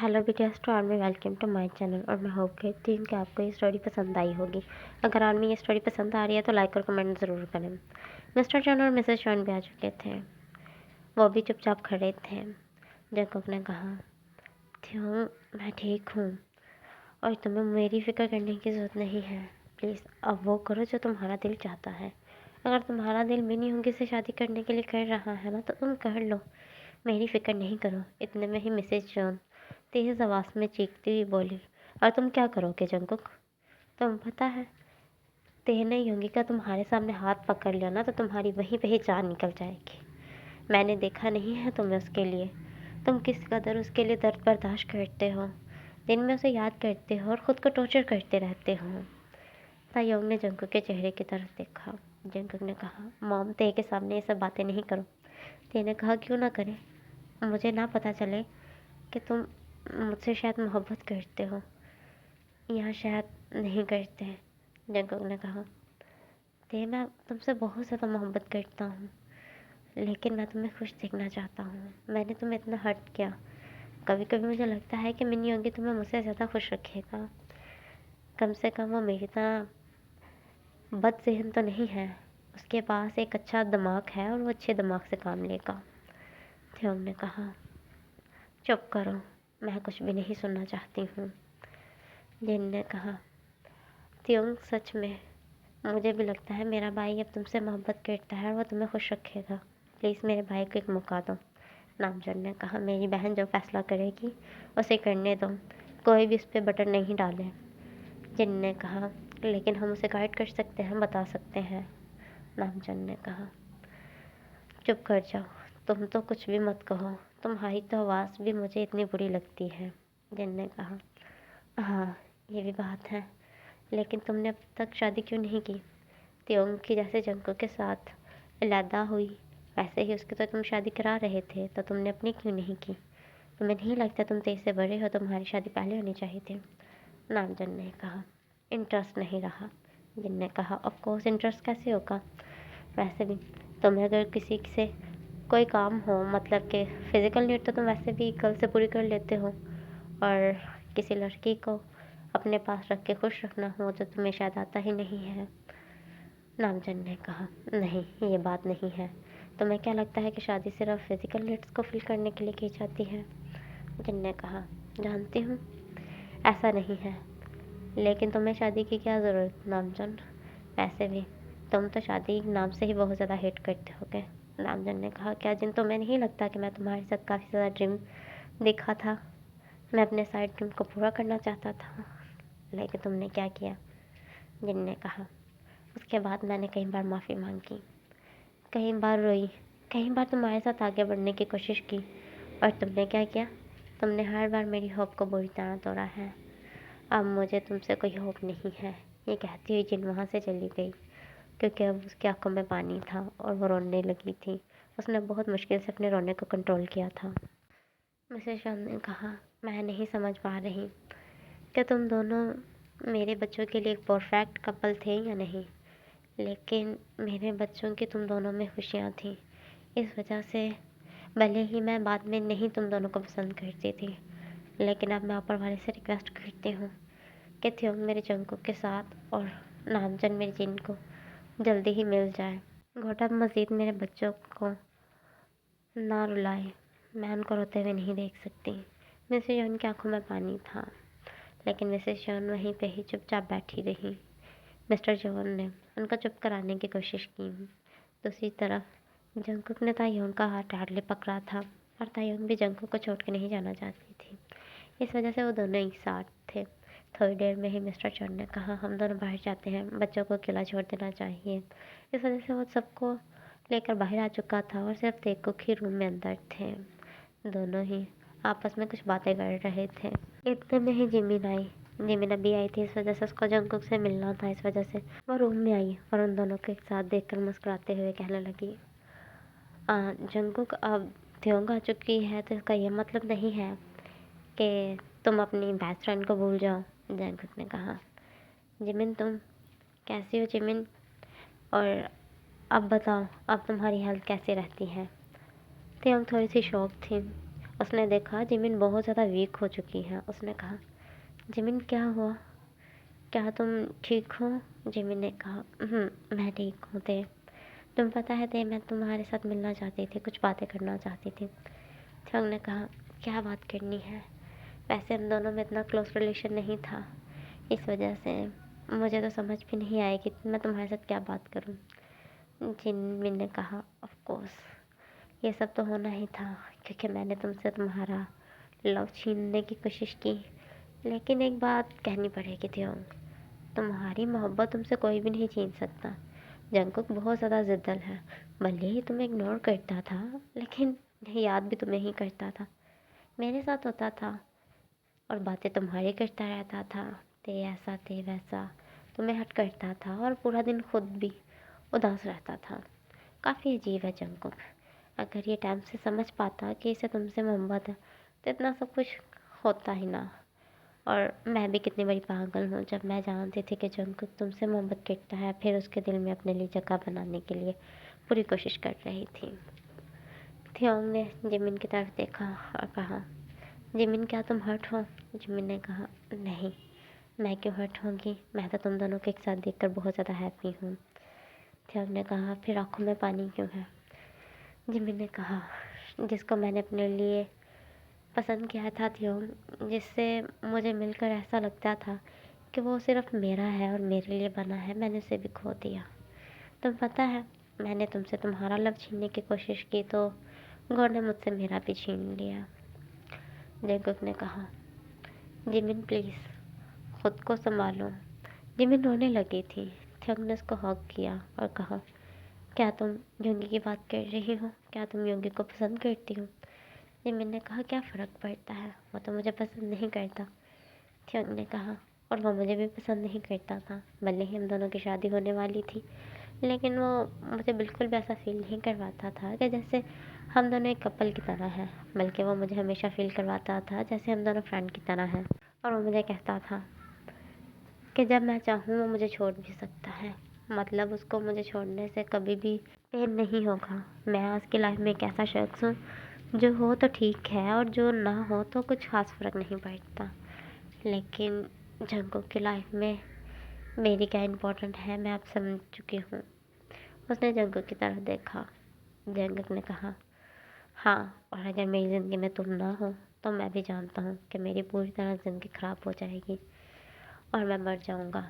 Hello बिटियास army welcome to my channel. और मैं होप करती हूँ कि आपको ये स्टोरी पसंद आई होगी। अगर आर्मी ये स्टोरी पसंद आ रही है तो लाइक और कमेंट ज़रूर करें। मिस्टर जॉन और मिसेस जॉन भी आ चुके थे। वो भी चुपचाप खड़े थे। जैकब ने कहा, थ्योंग मैं ठीक हूँ और तुम्हें मेरी फ़िक्र करने की ज़रूरत नहीं है। प्लीज़ अब वो करो जो तुम्हारा दिल चाहता है। अगर तुम्हारा दिल मिनी होंगी से शादी करने के लिए कर रहा है ना तो तुम कर लो, मेरी फ़िक्र नहीं करो। इतने में ही मिसेस जॉन तेज़ आवाज़ में चीखती हुई बोली, और तुम क्या करोगे जंकुक? तुम पता है तेह नहीं होंगी का तुम्हारे सामने हाथ पकड़ लिया ना तो तुम्हारी वहीं पे ही जान निकल जाएगी। मैंने देखा नहीं है तुम्हें उसके लिए, तुम किस कदर उसके लिए दर्द बर्दाश्त करते हो। दिन में उसे याद करते हो और ख़ुद को टॉर्चर करते रहते हो। तायोंग ने जंकुक के चेहरे की तरफ देखा। जंकुक ने कहा, मॉम तेह के सामने ये सब बातें नहीं करो। तेह ने कहा, क्यों ना करें? मुझे ना पता चले कि तुम मुझसे शायद मोहब्बत करते हो या शायद नहीं करते हैं। जंकुक ने कहा, ते मैं तुमसे बहुत ज़्यादा मोहब्बत करता हूँ, लेकिन मैं तुम्हें खुश देखना चाहता हूँ। मैंने तुम्हें इतना हर्ट किया। कभी कभी मुझे लगता है कि मिनी होंगी तुम्हें मुझसे ज़्यादा खुश रखेगा। कम से कम वो मेरी तरह बदज़हन तो नहीं है। उसके पास एक अच्छा दिमाग है और वो अच्छे दिमाग से काम लेगा। थ्योंग ने कहा, चुप करो, मैं कुछ भी नहीं सुनना चाहती हूँ। जिन ने कहा, त्योंग सच में मुझे भी लगता है मेरा भाई अब तुमसे मोहब्बत करता है और वो तुम्हें खुश रखेगा। प्लीज़ मेरे भाई को एक मौका दो। नामजन ने कहा, मेरी बहन जो फैसला करेगी उसे करने दो, कोई भी उस पर बटन नहीं डाले। जिन ने कहा, लेकिन हम उसे गाइड कर सकते हैं, बता सकते हैं। नामजन ने कहा, चुप कर जाओ, तुम तो कुछ भी मत कहो, तुम्हारी तो आवाज़ भी मुझे इतनी बुरी लगती है। जिन ने कहा, हाँ ये भी बात है, लेकिन तुमने अब तक शादी क्यों नहीं की? त्योंग की जैसे जंकुक के साथ अलहदा हुई वैसे ही उसके तो तुम शादी करा रहे थे, तो तुमने अपनी क्यों नहीं की? तुम्हें नहीं लगता तुम 23 से बड़े हो, तुम्हारी शादी पहले होनी चाहिए थी? नामजन ने कहा, इंटरेस्ट नहीं रहा। जिन ने कहा, ऑफ कोर्स इंटरेस्ट कैसे होगा? वैसे भी तुम्हें अगर किसी से कोई काम हो, मतलब कि फ़िज़िकल नीड तो तुम वैसे भी कल से पूरी कर लेते हो, और किसी लड़की को अपने पास रख के खुश रखना हो जो तुम्हें शायद आता ही नहीं है। नामजन ने कहा, नहीं ये बात नहीं है। तुम्हें क्या लगता है कि शादी सिर्फ फिज़िकल नीड्स को फिल करने के लिए की जाती है? जिन ने कहा, जानती हूँ ऐसा नहीं है, लेकिन तुम्हें शादी की क्या ज़रूरत नामजन? वैसे भी तुम तो शादी नाम से ही बहुत ज़्यादा हेट करते होगे। नामजन ने कहा, क्या जिन तुम्हें नहीं लगता कि मैं तुम्हारे साथ काफ़ी ज़्यादा ड्रीम देखा था? मैं अपने साइड ड्रीम को पूरा करना चाहता था, लेकिन तुमने क्या किया? जिन ने कहा, उसके बाद मैंने कई बार माफ़ी मांगी, कई बार रोई, कई बार तुम्हारे साथ आगे बढ़ने की कोशिश की, और तुमने क्या किया? तुमने हर बार मेरी होप को बुरी तरह तोड़ा है। अब मुझे तुमसे कोई होप नहीं है। ये कहती हुई जिन वहाँ से चली गई, क्योंकि अब उसकी आंखों में पानी था और वो रोने लगी थी। उसने बहुत मुश्किल से अपने रोने को कंट्रोल किया था। मिसेस जॉन ने कहा, मैं नहीं समझ पा रही कि तुम दोनों मेरे बच्चों के लिए एक परफेक्ट कपल थे या नहीं, लेकिन मेरे बच्चों की तुम दोनों में खुशियाँ थी। इस वजह से भले ही मैं बाद में नहीं तुम दोनों को पसंद करती थी, लेकिन अब मैं ऊपर वाले से रिक्वेस्ट करती हूँ कि थ्योंग मेरे जंकुक के साथ और नामजन मेरे जिन को जल्दी ही मिल जाए। घोटा मज़ीद मेरे बच्चों को ना रुलाए, मैं उनको रोते हुए नहीं देख सकती। मिसेस जॉन की आंखों में पानी था, लेकिन मिसेस जॉन वहीं पे ही चुपचाप बैठी रही। मिस्टर जॉन ने उनको चुप कराने की कोशिश की। दूसरी तरफ जंकुक ने तायोंग का हाथ हार्डली पकड़ा था, और तायोंग भी जंकुक को छोड़ के नहीं जाना चाहती थी। इस वजह से वो दोनों एक साथ थे। थोड़ी देर में ही मिस्टर जॉन ने कहा, हम दोनों बाहर जाते हैं, बच्चों को अकेला छोड़ देना चाहिए। इस वजह से वो सबको लेकर बाहर आ चुका था और सिर्फ तेकुक ही रूम में अंदर थे। दोनों ही आपस में कुछ बातें कर रहे थे। इतने में ही जिमिन आई। जिमिन अभी आई थी, इस वजह से उसको जंकुक से मिलना था, इस वजह से वो रूम में आई और उन दोनों को एक साथ देखकर मुस्कुराते हुए कहने लगी, जंकुक अब थ्योंग आ चुकी है तो इसका ये मतलब नहीं है कि तुम अपनी बेस्ट फ्रेंड को भूल जाओ। जंकुक ने कहा, जिमिन तुम कैसी हो जिमिन? और अब बताओ, अब तुम्हारी हेल्थ कैसी रहती है? थ्योंग थोड़ी सी शॉक थी उसने देखा जिमिन बहुत ज़्यादा वीक हो चुकी है। उसने कहा, जिमिन क्या हुआ? क्या तुम ठीक हो? जिमिन ने कहा, मैं ठीक हूँ ते। तुम पता है ते, मैं तुम्हारे साथ मिलना चाहती थी, कुछ बातें करना चाहती थी। थंग ने कहा, क्या बात करनी है? वैसे हम दोनों में इतना क्लोज रिलेशन नहीं था, इस वजह से मुझे तो समझ भी नहीं आएगी कि मैं तुम्हारे साथ क्या बात करूं। जिनमिन ने कहा, ऑफ कोर्स ये सब तो होना ही था, क्योंकि मैंने तुमसे तुम्हारा लव छीनने की कोशिश की। लेकिन एक बात कहनी पड़ेगी थियोंग, तुम्हारी मोहब्बत तुमसे कोई भी नहीं छीन सकता। जंगकुक बहुत ज़्यादा ज़िद्दल है। भले ही तुम्हें इग्नोर करता था, लेकिन याद भी तुम्हें ही करता था। मेरे साथ होता था और बातें तुम्हारी करता रहता था। ते ऐसा ते वैसा तुम्हें हट करता था और पूरा दिन खुद भी उदास रहता था। काफ़ी अजीब है जंगकुक। अगर ये टाइम से समझ पाता कि इसे तुमसे मोहब्बत है तो इतना सब कुछ होता ही ना। और मैं भी कितनी बड़ी पागल हूँ, जब मैं जानती थी कि जंगकुक तुमसे मोहब्बत करता है, फिर उसके दिल में अपने लिए जगह बनाने के लिए पूरी कोशिश कर रही थी। थियोंग ने जिमिन की तरफ देखा और कहा, जिमिन क्या तुम हर्ट हो? जिमिन ने कहा, नहीं, मैं क्यों हर्ट होंगी? मैं तो तुम दोनों को एक साथ देखकर बहुत ज़्यादा हैप्पी हूँ। थियोंग ने कहा, फिर आँखों में पानी क्यों है? जिमिन ने कहा, जिसको मैंने अपने लिए पसंद किया था थियोंग, जिससे मुझे मिलकर ऐसा लगता था कि वो सिर्फ मेरा है और मेरे लिए बना है, मैंने उसे भी खो दिया। तुम पता है, मैंने तुमसे तुम्हारा लव छीनने की कोशिश की तो गॉड ने मुझसे मेरा भी छीन लिया। जंगकुक ने कहा, जिमिन प्लीज़ खुद को संभालो। जिमिन रोने लगी थी। थियोंग ने उसको हग किया और कहा, क्या तुम योंगी की बात कर रही हो? क्या तुम योंगी को पसंद करती हो? जिमिन ने कहा, क्या फ़र्क पड़ता है, वो तो मुझे पसंद नहीं करता। थियोंग ने कहा, और वो मुझे भी पसंद नहीं करता था। भले ही हम दोनों की शादी होने वाली थी, लेकिन वो मुझे बिल्कुल भी ऐसा फील नहीं करवाता था कि जैसे हम दोनों एक कपल की तरह हैं। बल्कि वो मुझे हमेशा फील करवाता था जैसे हम दोनों फ्रेंड की तरह हैं। और वो मुझे कहता था कि जब मैं चाहूँ वो मुझे छोड़ भी सकता है। मतलब उसको मुझे छोड़ने से कभी भी पेन नहीं होगा। मैं आज की लाइफ में एक ऐसा शख्स हूँ, जो हो तो ठीक है और जो ना हो तो कुछ खास फ़र्क नहीं पड़ता। लेकिन जंगकुक की लाइफ में मेरी क्या इम्पोर्टेंट है, मैं अब समझ चुकी हूँ। उसने जंगकुक की तरफ देखा। जंगकुक ने कहा, हाँ, और अगर मेरी ज़िंदगी में तुम ना हो तो मैं भी जानता हूँ कि मेरी पूरी तरह ज़िंदगी ख़राब हो जाएगी और मैं मर जाऊँगा।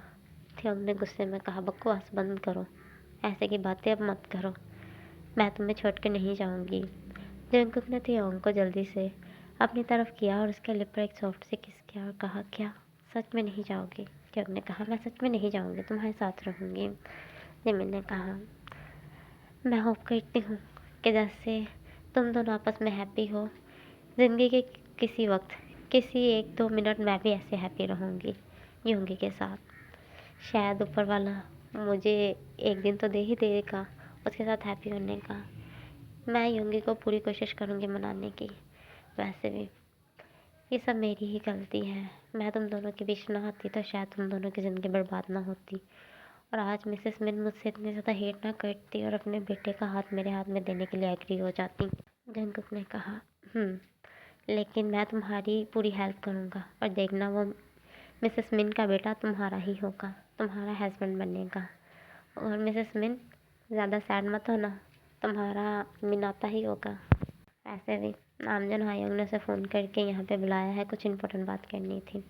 थियोंग ने गुस्से में कहा, बकवास बंद करो, ऐसे की बातें अब मत करो, मैं तुम्हें छोड़ कर नहीं जाऊँगी। जंगकुक ने थियोंग को जल्दी से अपनी तरफ किया और उसके लिप पर एक सॉफ्ट से किस किया और कहा, क्या सच में नहीं जाओगी? थियोंग ने कहा, मैं सच में नहीं जाऊँगी, तुम्हारे साथ रहूँगी। जिमिन ने कहा, मैं होप करती हूँ कि जैसे तुम दोनों आपस में हैप्पी हो, ज़िंदगी के किसी वक्त, किसी 1-2 मिनट मैं भी ऐसे हैप्पी रहूँगी योंगी के साथ। शायद ऊपर वाला मुझे एक दिन तो दे ही देगा उसके साथ हैप्पी होने का। मैं योंगी को पूरी कोशिश करूँगी मनाने की। वैसे भी ये सब मेरी ही गलती है। मैं तुम दोनों के बीच ना आती तो शायद तुम दोनों की ज़िंदगी बर्बाद ना होती और आज मिसेस मिन मुझसे इतनी ज़्यादा हेट ना करती और अपने बेटे का हाथ मेरे हाथ में देने के लिए एग्री हो जाती। जंगकुक ने कहा, लेकिन मैं तुम्हारी पूरी हेल्प करूँगा और देखना वो मिसेस मिन का बेटा तुम्हारा ही होगा, तुम्हारा हस्बैंड बनेगा। और मिसेस मिन ज़्यादा सैड मत होना, तुम्हारा मिन आता ही होगा। ऐसे भी नामजन हायोंग ने उसे फ़ोन करके यहाँ पे बुलाया है, कुछ इम्पोर्टेंट बात करनी थी।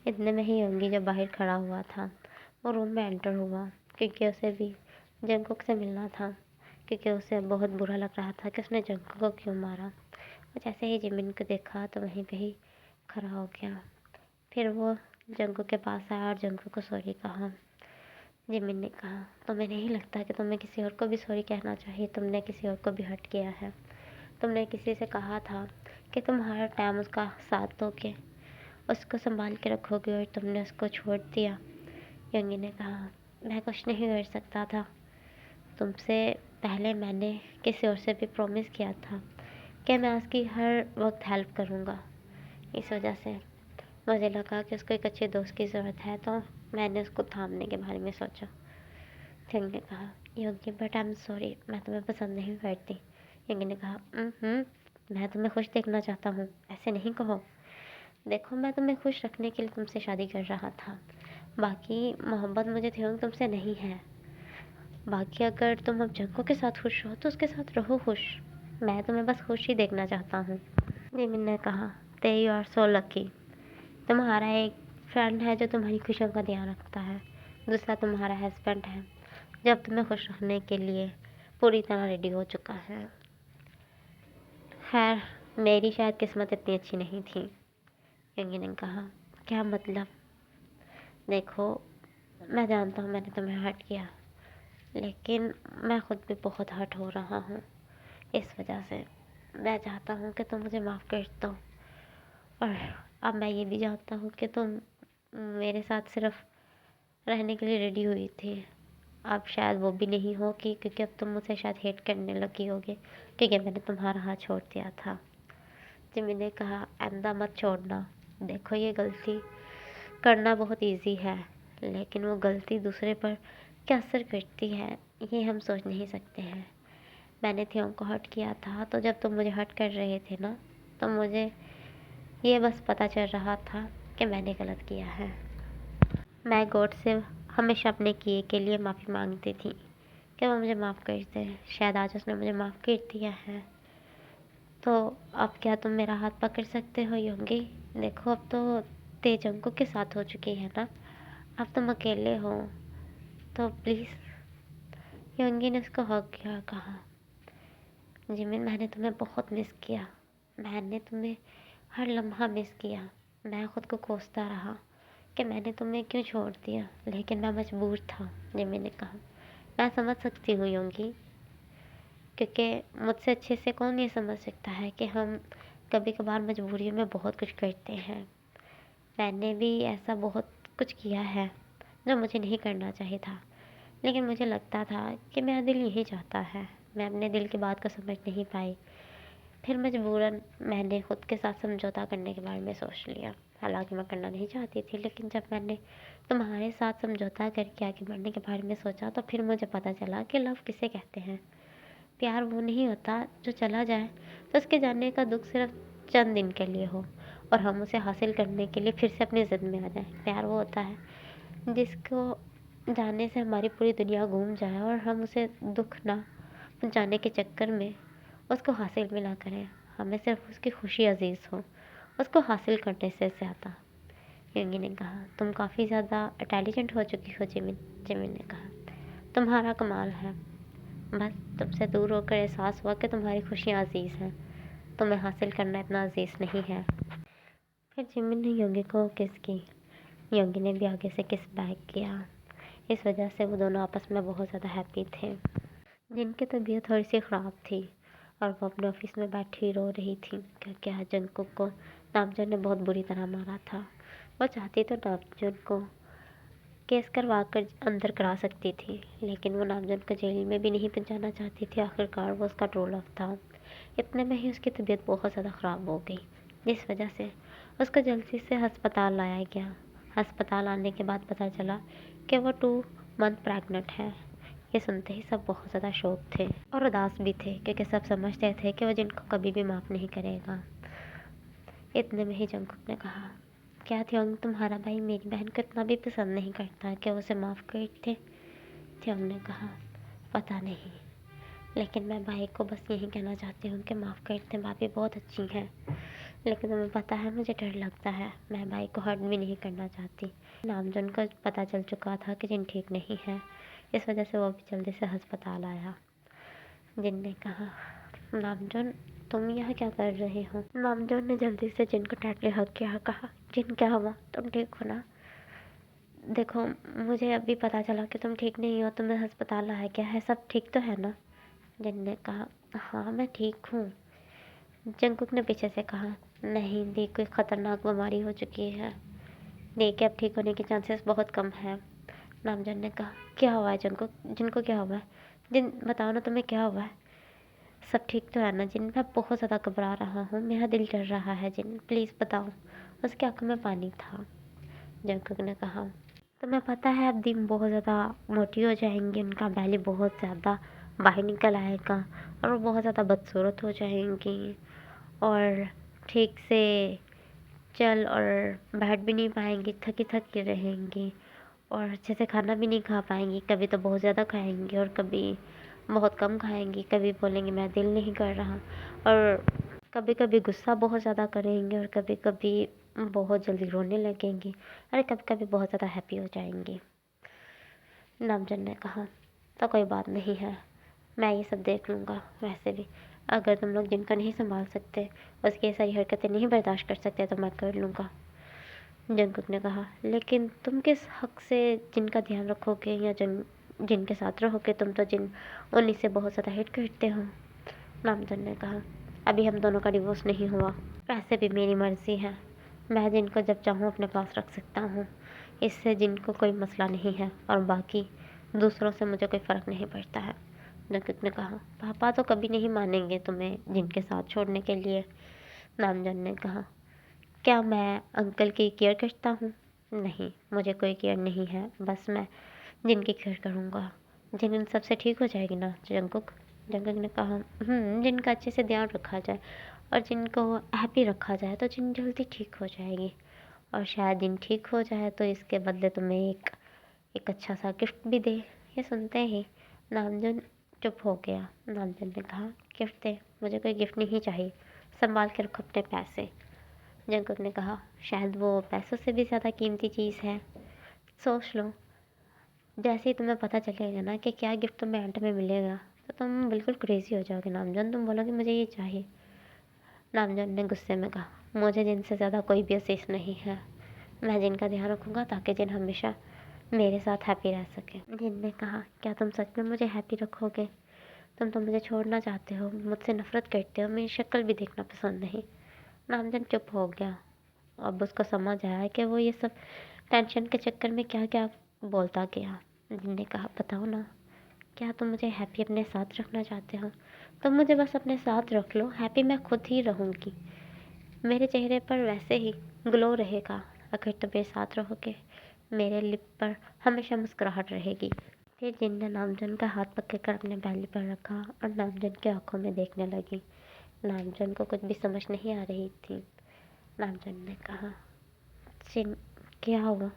इतने में ही योंगी जब बाहर खड़ा हुआ था, वो रूम में एंटर हुआ, क्योंकि उसे भी जंगकुक से मिलना था, क्योंकि उसे बहुत बुरा लग रहा था कि उसने जंगकुक को क्यों मारा। और जैसे ही जिमिन को देखा तो वहीं पे ही खड़ा हो गया। फिर वो जंगकुक के पास आया और जंगकुक को सॉरी कहा। जिमिन ने कहा, तुम्हें नहीं लगता कि तुम्हें किसी और को भी सॉरी कहना चाहिए? तुमने किसी और को भी हर्ट किया है। तुमने किसी से कहा था कि तुम हर टाइम उसका साथ दोगे, उसको संभाल के रखोगे और तुमने उसको छोड़ दिया। योंगी ने कहा, मैं कुछ नहीं कर सकता था। तुमसे पहले मैंने किसी और से भी प्रॉमिस किया था कि मैं उसकी हर वक्त हेल्प करूँगा। इस वजह से मुझे लगा कि उसको एक अच्छे दोस्त की ज़रूरत है, तो मैंने उसको थामने के बारे में सोचा। थिंग ने कहा, योगी बट आई एम सॉरी, मैं तुम्हें पसंद नहीं करती। योगी ने कहा, मैं तुम्हें खुश देखना चाहता हूँ, ऐसे नहीं कहो। देखो, मैं तुम्हें खुश रखने के लिए तुमसे शादी कर रहा था। बाकी मोहब्बत मुझे थेओंग तुमसे नहीं है। बाकी अगर तुम अब जंगों के साथ खुश हो तो उसके साथ रहो खुश। मैं तुम्हें बस खुश ही देखना चाहता हूँ। जिमिन ने कहा, ते यू आर सो लकी। तुम्हारा एक फ्रेंड है जो तुम्हारी खुशियों का ध्यान रखता है। दूसरा तुम्हारा हस्बैंड है जब तुम्हें खुश रखने के लिए पूरी तरह रेडी हो चुका है। खैर, मेरी शायद किस्मत इतनी अच्छी नहीं थी। यंगी ने कहा, क्या मतलब? देखो, मैं जानता हूँ मैंने तुम्हें हर्ट किया, लेकिन मैं खुद भी बहुत हर्ट हो रहा हूँ। इस वजह से मैं चाहता हूँ कि तुम मुझे माफ़ कर दो। और अब मैं ये भी जानता हूँ कि तुम मेरे साथ सिर्फ रहने के लिए रेडी हुई थी। अब शायद वो भी नहीं हो कि क्योंकि अब तुम मुझे शायद हेट करने लगी होगी क्योंकि मैंने तुम्हारा हाथ छोड़ दिया था। जिमी ने कहा, आइंदा मत छोड़ना। देखो, ये गलती करना बहुत इजी है, लेकिन वो गलती दूसरे पर क्या असर करती है ये हम सोच नहीं सकते हैं। मैंने थियोंग को हर्ट किया था, तो जब तुम मुझे हर्ट कर रहे थे ना, तो मुझे ये बस पता चल रहा था कि मैंने गलत किया है। मैं गॉड से हमेशा अपने किए के लिए माफ़ी मांगती थी कि वो मुझे माफ़ कर दे। शायद आज उसने मुझे माफ़ कर दिया है। तो अब क्या तुम मेरा हाथ पकड़ सकते हो योंगी? देखो, अब तो तेजंको के साथ हो चुकी है ना, अब तुम अकेले हो, तो प्लीज़। योंगी ने उसको हग किया, कहा, जिमिन, मैंने तुम्हें बहुत मिस किया। मैंने तुम्हें हर लम्हा मिस किया। मैं खुद को कोसता रहा कि मैंने तुम्हें क्यों छोड़ दिया, लेकिन मैं मजबूर था। जिमिन ने कहा, मैं समझ सकती हूँ योंगी, क्योंकि मुझसे अच्छे से कौन ये समझ सकता है कि हम कभी कभार मजबूरियों में बहुत कुछ करते हैं। मैंने भी ऐसा बहुत कुछ किया है जो मुझे नहीं करना चाहिए था, लेकिन मुझे लगता था कि मेरा दिल यही चाहता है। मैं अपने दिल की बात को समझ नहीं पाई। फिर मजबूरन मैंने खुद के साथ समझौता करने के बारे में सोच लिया। हालांकि मैं करना नहीं चाहती थी, लेकिन जब मैंने तुम्हारे साथ समझौता करके आगे बढ़ने के बारे में सोचा, तो फिर मुझे पता चला कि लव किसे कहते हैं। प्यार वो नहीं होता जो चला जाए तो उसके जाने का दुख सिर्फ चंद दिन के लिए हो और हम उसे हासिल करने के लिए फिर से अपनी ज़िद में आ जाए। प्यार वो होता है जिसको जाने से हमारी पूरी दुनिया घूम जाए और हम उसे दुख ना पहुँचाने के चक्कर में उसको हासिल भी ना करें। हमें सिर्फ उसकी खुशी अजीज़ हो, उसको हासिल करने से ज़्यादा। यंगी ने कहा, तुम काफ़ी ज़्यादा इंटेलिजेंट हो चुकी हो जिमिन। जिमिन ने कहा, तुम्हारा कमाल है। बस तुमसे दूर होकर एहसास हुआ कि तुम्हारी खुशियाँ अजीज़ हैं, तुम्हें हासिल करना इतना अजीज़ नहीं है। फिर जिमिन ने योंगी को किस की। योंगी ने भी आगे से किस बैक किया। इस वजह से वो दोनों आपस में बहुत ज़्यादा हैप्पी थे। जिनकी तबीयत थोड़ी सी ख़राब थी और वो अपने ऑफिस में बैठी रो रही थी क्योंकि आज जंगकुक को नामजोन ने बहुत बुरी तरह मारा था। वो चाहती तो नामजोन को केस करवा कर अंदर करा सकती थी, लेकिन वो नामजोन को जेल में भी नहीं पहुंचाना चाहती थी। आखिरकार वो उसका ट्रू लव था। इतने में ही उसकी तबीयत बहुत ज़्यादा ख़राब हो गई, जिस वजह से उसको जल्दी से अस्पताल लाया गया। अस्पताल आने के बाद पता चला कि वो 2 मंथ प्रेग्नेंट है। ये सुनते ही सब बहुत ज़्यादा शॉक थे और उदास भी थे क्योंकि सब समझते थे कि वो जिनको कभी भी माफ़ नहीं करेगा। इतने में ही जंगकुक ने कहा, क्या थियोंग, तुम्हारा भाई मेरी बहन को इतना भी पसंद नहीं करता कि उसे माफ़ करते? थियोंग ने कहा, पता नहीं, लेकिन मैं भाई को बस यही कहना चाहती हूँ कि माफ़ करते। भाभी बहुत अच्छी हैं, लेकिन तुम्हें पता है मुझे डर लगता है। मैं भाई को हर्ट भी नहीं करना चाहती। नामजोन को पता चल चुका था कि जिन ठीक नहीं है, इस वजह से वो भी जल्दी से अस्पताल आया। जिन ने कहा, नामजोन, तुम यहाँ क्या कर रहे हो? नामजोन ने जल्दी से जिन को टाइटली हग किया, कहा, जिन, क्या हुआ? तुम ठीक हो ना? देखो, मुझे अभी पता चला कि तुम ठीक नहीं हो, तुम्हें अस्पताल लाया गया है, सब ठीक तो है ना? जिन ने कहा, हाँ मैं ठीक हूँ। जंगकुक ने पीछे से कहा, नहीं दी, कोई ख़तरनाक बीमारी हो चुकी है। दी के अब ठीक होने के चांसेस बहुत कम है। नामजन ने कहा, क्या हुआ है जंगकुक? जिनको क्या हुआ है? जिन, बताओ ना तुम्हें क्या हुआ है? सब ठीक तो है ना जिन? मैं बहुत ज़्यादा घबरा रहा हूँ, मेरा दिल डर रहा है जिन, प्लीज़ बताओ। उसकी आंखों में पानी था। जंगकुक ने कहा, तुम्हें पता है अब दिन बहुत ज़्यादा मोटी हो जाएंगी, उनका बैली बहुत ज़्यादा बाहर निकल आएगा और वो बहुत ज़्यादा बदसूरत हो जाएंगी और ठीक से चल और बैठ भी नहीं पाएँगी, थकी-थकी रहेंगी और अच्छे से खाना भी नहीं खा पाएँगी। कभी तो बहुत ज़्यादा खाएँगी और कभी बहुत कम खाएँगी, कभी बोलेंगी मेरा दिल नहीं कर रहा और कभी-कभी गुस्सा बहुत ज़्यादा करेंगी और कभी-कभी बहुत जल्दी रोने लगेंगी। अरे कभी-कभी बहुत ज़्यादा हैप्पी हो जाएँगी। नामजन ने कहा, तो कोई बात नहीं है, मैं ये सब देख लूँगा। वैसे भी अगर तुम लोग जिनको नहीं सँभाल सकते, उसकी सारी हरकतें नहीं बर्दाश्त कर सकते तो मैं कर लूँगा। जंगकुक ने कहा, लेकिन तुम किस हक से जिनका ध्यान रखोगे या जिनके साथ रहोगे? तुम तो उन्हीं से बहुत ज़्यादा हिट करते हो। नामजन ने कहा, अभी हम दोनों का डिवोर्स नहीं हुआ। वैसे भी मेरी मर्ज़ी है, मैं जिनको जब चाहूँ अपने पास रख सकता हूँ। इससे जिनको कोई मसला नहीं है और बाकी दूसरों से मुझे कोई फ़र्क नहीं पड़ता है। जंगकुक ने कहा, पापा तो कभी नहीं मानेंगे तुम्हें जिनके साथ छोड़ने के लिए। नामजन ने कहा, क्या मैं अंकल की केयर करता हूँ? नहीं, मुझे कोई केयर नहीं है, बस मैं जिनकी केयर करूँगा। जिन सबसे ठीक हो जाएगी ना जंगकुक? जंगकुक ने कहा, जिनका अच्छे से ध्यान रखा जाए और जिनको हैप्पी रखा जाए तो जिन जल्दी ठीक हो जाएगी। और शायद जिन ठीक हो जाए तो इसके बदले तुम्हें एक अच्छा सा गिफ्ट भी दे। ये सुनते ही नामजन चुप हो गया। नामजन ने कहा, गिफ्ट दे? मुझे कोई गिफ्ट नहीं चाहिए, संभाल के रखो अपने पैसे। जंगकुक ने कहा, शायद वो पैसों से भी ज़्यादा कीमती चीज़ है। सोच लो, जैसे ही तुम्हें पता चलेगा ना कि क्या गिफ्ट तुम्हें एंड में मिलेगा तो तुम बिल्कुल क्रेज़ी हो जाओगे नामजन, तुम बोलोगे मुझे ये चाहिए। नामजन ने गुस्से में कहा, मुझे जिनसे ज़्यादा कोई भी असीस नहीं है। मैं जिनका ध्यान रखूँगा ताकि जिन हमेशा मेरे साथ हैप्पी रह सके। जिन ने कहा, क्या तुम सच में मुझे हैप्पी रखोगे? तुम तो मुझे छोड़ना चाहते हो, मुझसे नफ़रत करते हो, मेरी शक्ल भी देखना पसंद नहीं। नामजन चुप हो गया। अब उसको समझ आया कि वो ये सब टेंशन के चक्कर में क्या क्या बोलता गया। जिन ने कहा, बताओ ना, क्या तुम मुझे हैप्पी अपने साथ रखना चाहते हो? तुम मुझे बस अपने साथ रख लो, हैप्पी मैं खुद ही रहूँगी। मेरे चेहरे पर वैसे ही ग्लो रहेगा अगर तुम मेरे साथ रहोगे। मेरे लिप पर हमेशा मुस्कुराहट रहेगी। फिर जिन ने नामजन का हाथ पकड़कर अपने बैली पर रखा और नामजन की आंखों में देखने लगी। नामजन को कुछ भी समझ नहीं आ रही थी। नामजन ने कहा, जिन, क्या हुआ?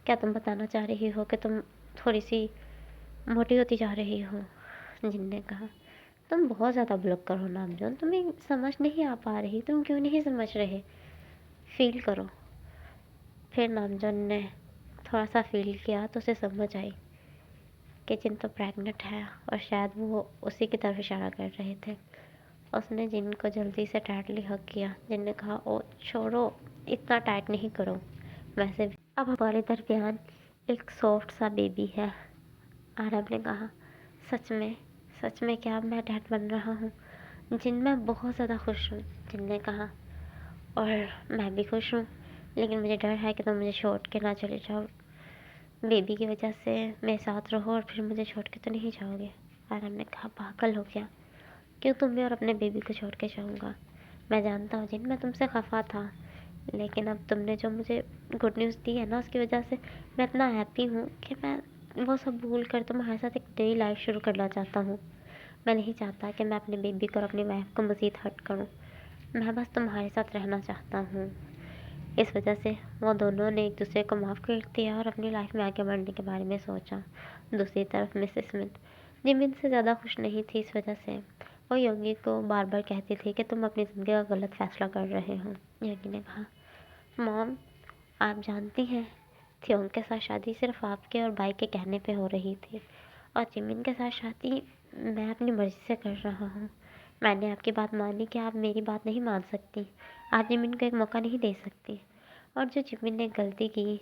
क्या तुम बताना चाह रही हो कि तुम थोड़ी सी मोटी होती जा रही हो? जिन ने कहा, तुम बहुत ज़्यादा ब्लॉकर हो नामजन, तुम्हें समझ नहीं आ पा रही, तुम क्यों नहीं समझ रहे? फील करो। फिर नामजन ने थोड़ा सा फील किया तो उसे समझ आई कि जिन तो प्रेग्नेंट है और शायद वो उसी की तरफ इशारा कर रहे थे। उसने जिन को जल्दी से टाइटली हग किया। जिन ने कहा, ओ छोड़ो, इतना टाइट नहीं करो, वैसे भी अब हमारे दरमियान एक सॉफ्ट सा बेबी है। आरब ने कहा, सच में? सच में क्या मैं डैड बन रहा हूँ? जिन, मैं बहुत ज़्यादा खुश हूँ। जिन ने कहा, और मैं भी खुश हूँ, लेकिन मुझे डर है कि तुम मुझे छोड़ के ना चले जाओ। बेबी की वजह से मेरे साथ रहो और फिर मुझे छोड़ के तो नहीं जाओगे। आरब ने कहा, पागल हो गया? क्यों तुम्हें और अपने बेबी को छोड़ के जाऊँगा? मैं जानता हूँ जिन, मैं तुमसे खफा था, लेकिन अब तुमने जो मुझे गुड न्यूज़ दी है ना, उसकी वजह से मैं इतना हैप्पी हूँ कि मैं वो सब भूल कर तुम्हारे साथ एक नई लाइफ शुरू करना चाहता हूँ। मैं नहीं चाहता कि मैं अपने बेबी को और अपनी वाइफ को मज़ीद हर्ट करूँ। मैं बस तुम्हारे साथ रहना चाहता हूँ। इस वजह से वो दोनों ने एक दूसरे को माफ़ कर दिया और अपनी लाइफ में आगे बढ़ने के बारे में सोचा। दूसरी तरफ मिसेस स्मिथ जिमिन से ज़्यादा खुश नहीं थी। इस वजह से वो योगी को बार बार कहती थी कि तुम अपनी ज़िंदगी का गलत फ़ैसला कर रहे हो। योगी ने कहा, मॉम, आप जानती हैं थियोंग के साथ शादी सिर्फ आपके और भाई के कहने पे हो रही थी और जिमिन के साथ शादी मैं अपनी मर्ज़ी से कर रहा हूँ। मैंने आपकी बात मानी कि आप मेरी बात नहीं मान सकती। आप जिमिन को एक मौका नहीं दे सकती। और जो जिमिन ने गलती की,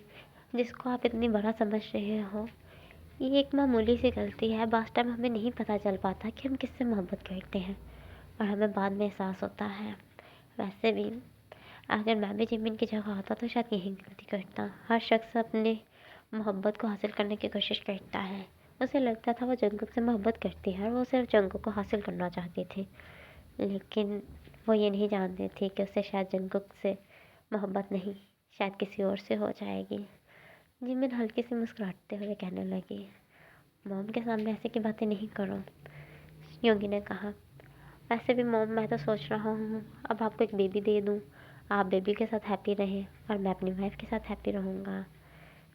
जिसको आप इतनी बड़ा समझ रहे हो, ये एक मामूली सी गलती है। बास टाइम हमें नहीं पता चल पाता कि हम किससे मोहब्बत करते हैं और हमें बाद में एहसास होता है। वैसे भी अगर मैं भी जिमिन की जगह होता तो शायद यही गलती करता। हर शख्स अपने मोहब्बत को हासिल करने की कोशिश करता है। उसे लगता था वो जंगकुक से मोहब्बत करती है और वो सिर्फ जंगकुक को हासिल करना चाहती थी, लेकिन वो ये नहीं जानती थी कि उसे शायद जंगकुक से मोहब्बत नहीं, शायद किसी और से हो जाएगी। जिमिन हल्की सी मुस्कुराते हुए कहने लगी, मॉम के सामने ऐसे की बातें नहीं करो। योगी ने कहा, वैसे भी मॉम मैं तो सोच रहा हूँ अब आपको एक बेबी दे दूँ, आप बेबी के साथ हैप्पी रहें और मैं अपनी वाइफ के साथ हैप्पी रहूँगा।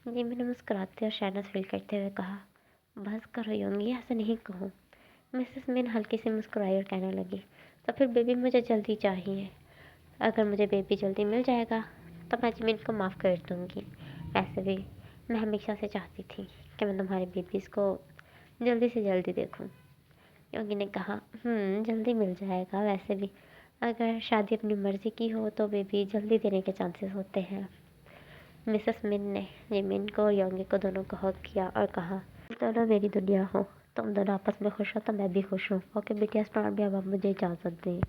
जिमी ने मुस्कुराते और शायनाज फील करते हुए कहा, बस करो योंगी, ऐसा नहीं कहो। मिसेस मिन हल्की सी मुस्कुराई और कहने लगी, तो फिर बेबी मुझे जल्दी चाहिए। अगर मुझे बेबी जल्दी मिल जाएगा तो मैं जिमिन को माफ़ कर दूँगी। वैसे भी मैं हमेशा से चाहती थी कि मैं तुम्हारे बेबीज़ को जल्दी से जल्दी देखूँ। योगी ने कहा, जल्दी मिल जाएगा। वैसे भी अगर शादी अपनी मर्ज़ी की हो तो बेबी जल्दी देने के चांसेस होते हैं। मिसेस मिन ने जिमिन को और योंगी को दोनों को हग किया और कहा, तुम दोनों मेरी दुनिया हो, तुम दोनों आपस में खुश हो तो मैं भी खुश हूँ। ओके बीटीएस, भी अब आप मुझे इजाज़त दें।